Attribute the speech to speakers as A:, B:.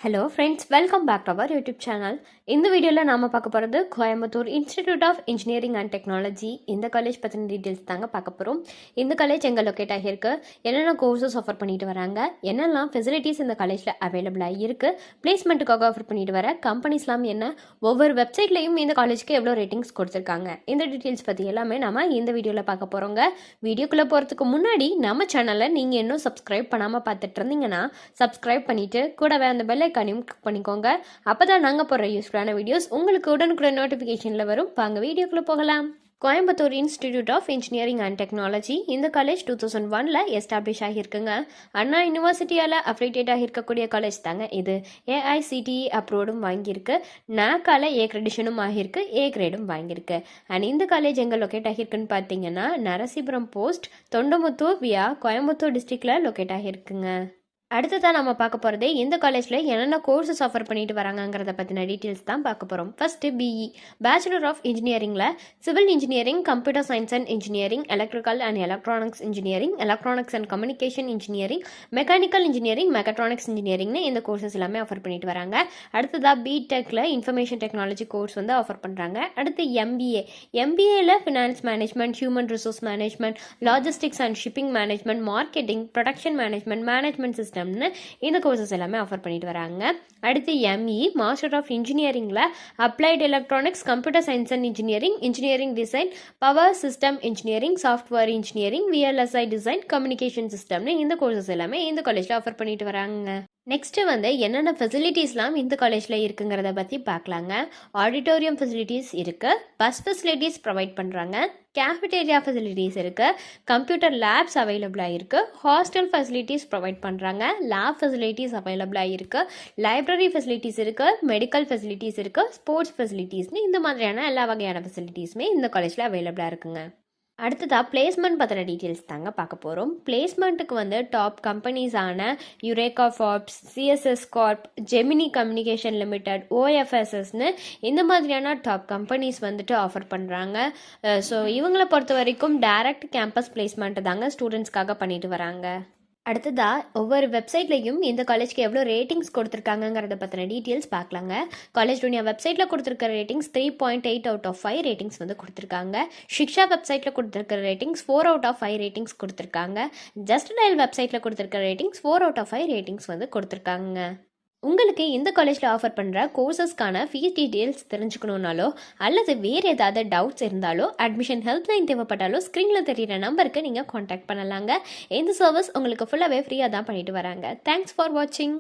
A: Hello friends, welcome back to our YouTube channel. இந்த வீடியோவில் நாம் பார்க்க போகிறது Coimbatore institute of engineering and technology. இந்த காலேஜ் பற்றின டீட்டெயில்ஸ் தாங்க பார்க்க போகிறோம். இந்த காலேஜ் எங்கே லொக்கேட் ஆகியிருக்கு, என்னென்ன கோர்சஸ் ஆஃபர் பண்ணிட்டு வராங்க, என்னெல்லாம் ஃபெசிலிட்டிஸ் இந்த காலேஜில் அவைலபிளாக இருக்குது, பிளேஸ்மெண்ட்டுக்காக ஆஃபர் பண்ணிட்டு வர கம்பெனிஸ்லாம் என்ன, ஒவ்வொரு வெப்சைட்லையும் இந்த காலேஜுக்கு எவ்வளோ ரேட்டிங்ஸ் கொடுத்துருக்காங்க, இந்த டீட்டெயில்ஸ் பற்றி எல்லாமே நம்ம இந்த வீடியோவில் பார்க்க போகிறோங்க. வீடியோக்குள்ளே போகிறதுக்கு முன்னாடி நம்ம சேனலை நீங்கள் இன்னும் சப்ஸ்கிரைப் பண்ணாமல் பார்த்துட்டு இருந்தீங்கன்னா சப்ஸ்கிரைப் பண்ணிவிட்டு கூடவே அந்த பெல் ஐக்கானையும் கிளிக் பண்ணிக்கோங்க. அப்பதான் நாங்க போடுற யூஸ்ஃபுல்லான வீடியோஸ் உங்களுக்கு உடனுக்குடன் நோட்டிபிகேஷன்ல வரும். வாங்க வீடியோக்குள்ள போகலாம். Coimbatore institute of engineering and technology இந்த காலேஜ் 2001 எஸ்டாப்ளிஷ் ஆகியிருக்குங்க. அண்ணா யூனிவர்சிட்டியால் அஃபிலியேட் ஆகியிருக்கக்கூடிய காலேஜ் தாங்க இது. ஏஐசிடிஇ அப்ரூவ்டும் வாங்கியிருக்கு, நாக்கால ஏ கிரெடிஷனும் ஆகியிருக்கு, ஏ கிரேடும் வாங்கியிருக்கு. அண்ட் இந்த காலேஜ் எங்கே லொக்கேட் ஆகியிருக்குன்னு பார்த்தீங்கன்னா நரசிபுரம் போஸ்ட், தொண்டமுத்தூர் வியா கோயம்புத்தூர் டிஸ்ட்ரிக்டில் லொக்கேட் ஆகியிருக்குங்க. அடுத்ததான் நம்ம பார்க்க போகிறதே இந்த காலேஜில் என்னென்ன கோர்சஸ் ஆஃபர் பண்ணிட்டு வராங்கிறத பற்றின டீட்டெயில்ஸ் தான் பார்க்க போகிறோம். ஃபர்ஸ்ட் பிஇ பேச்சுலர் ஆஃப் இன்ஜினியரிங்கில் civil engineering, computer science and engineering, electrical and electronics engineering, electronics and communication engineering, mechanical engineering, mechatronics இன்ஜினியரிங்னு இந்த கோர்சஸ் எல்லாமே ஆஃபர் பண்ணிட்டு வராங்க. அடுத்ததாக பிடெக்கில் இன்ஃபர்மேஷன் டெக்னாலஜி கோர்ஸ் வந்து ஆஃபர் பண்ணுறாங்க. அடுத்து எம்பிஏல finance management, human resource management, logistics and shipping management, marketing, production management, management system இந்த கோர்சஸ் எல்லாமே ஆஃபர் பண்ணிட்டு வராங்க. அடுத்து எம்இ மாஸ்டர் ஆஃப் இன்ஜினியரிங்ல applied electronics, computer science and engineering, engineering design, power system engineering, software engineering, VLSI design, communication சிஸ்டம்னு இந்த courses எல்லாமே இந்த காலேஜில் ஆஃபர் பண்ணிட்டு வராங்க. நெக்ஸ்ட்டு வந்து என்னென்ன ஃபெசிலிட்டிஸ்லாம் இந்த காலேஜில் இருக்குங்கிறத பற்றி பார்க்கலாங்க. ஆடிட்டோரியம் ஃபெசிலிட்டிஸ் இருக்குது, பஸ் ஃபெசிலிட்டிஸ் ப்ரொவைட் பண்ணுறாங்க, கேஃபிடேரியா ஃபெசிலிட்டிஸ் இருக்குது, கம்ப்யூட்டர் லேப்ஸ் அவைலபிளாக இருக்குது, ஹாஸ்டல் ஃபெசிலிட்டிஸ் ப்ரொவைட் பண்ணுறாங்க, லேப் ஃபெசிலிட்டிஸ் அவைலபிளாக இருக்குது, லைப்ரரி ஃபெசிலிட்டிஸ் இருக்குது, மெடிக்கல் ஃபெசிலிட்டிஸ் இருக்குது, ஸ்போர்ட்ஸ் ஃபெசிலிட்டிஸ்னு இந்த மாதிரியான எல்லா வகையான ஃபெசிலிட்டிஸுமே இந்த காலேஜில் அவைலபிளாக இருக்குங்க. அடுத்ததாக பிளேஸ்மெண்ட் பற்றின டீட்டெயில்ஸ் தாங்க பார்க்க போகிறோம். பிளேஸ்மெண்ட்டுக்கு வந்து டாப் கம்பெனிஸான Eureka Forbes, CSS corp, Gemini communication limited, ஓஎஃப்எஸ்எஸ்னு இந்த மாதிரியான டாப் கம்பெனிஸ் வந்துட்டு ஆஃபர் பண்ணுறாங்க. ஸோ இவங்களை பொறுத்த வரைக்கும் டைரக்ட் கேம்பஸ் பிளேஸ்மெண்ட்டு தாங்க ஸ்டூடெண்ட்ஸ்க்காக பண்ணிட்டு வராங்க. அடுத்ததாக ஒவ்வொரு வெப்சைட்லையும் இந்த காலேஜ்க்கு எவ்வளோ ரேட்டிங்ஸ் கொடுத்துருக்காங்கிறத பற்றின டீட்டெயில்ஸ் பார்க்கலாங்க. காலேஜ் துனியா வெப்சைட்டில் கொடுத்துருக்க ரேட்டிங்ஸ் 3.8 அவுட் ஆஃப் 5 ரேட்டிங்ஸ் வந்து கொடுத்துருக்காங்க. ஷிக்ஷா வெப்சைட்டில் கொடுத்துருக்க ரேட்டிங்ஸ் 4 அவுட் ஆஃப் 5 ரேட்டிங்ஸ் கொடுத்துருக்காங்க. ஜஸ்ட் டயல் வெப்சைட்டில் கொடுத்துருக்க ரேட்டிங்ஸ் 4 அவுட் ஆஃப் 5 ரேட்டிங்ஸ் வந்து கொடுத்துருக்காங்க. உங்களுக்கு இந்த காலேஜில் ஆஃபர் பண்ணுற கோர்சஸ்க்கான ஃபீஸ் டீட்டெயில்ஸ் தெரிஞ்சுக்கணுன்னாலோ அல்லது வேறு ஏதாவது டவுட்ஸ் இருந்தாலோ அட்மிஷன் ஹெல்ப்லைன் தேவைப்பட்டாலோ ஸ்க்ரீனில் தெரியிற நம்பருக்கு நீங்கள் காண்டாக்ட் பண்ணலாங்க. இந்த சர்வீஸ் உங்களுக்கு ஃபுல்லாகவே ஃப்ரீயாக தான் பண்ணிட்டு வராங்க. தேங்க்ஸ் ஃபார் வாட்சிங்.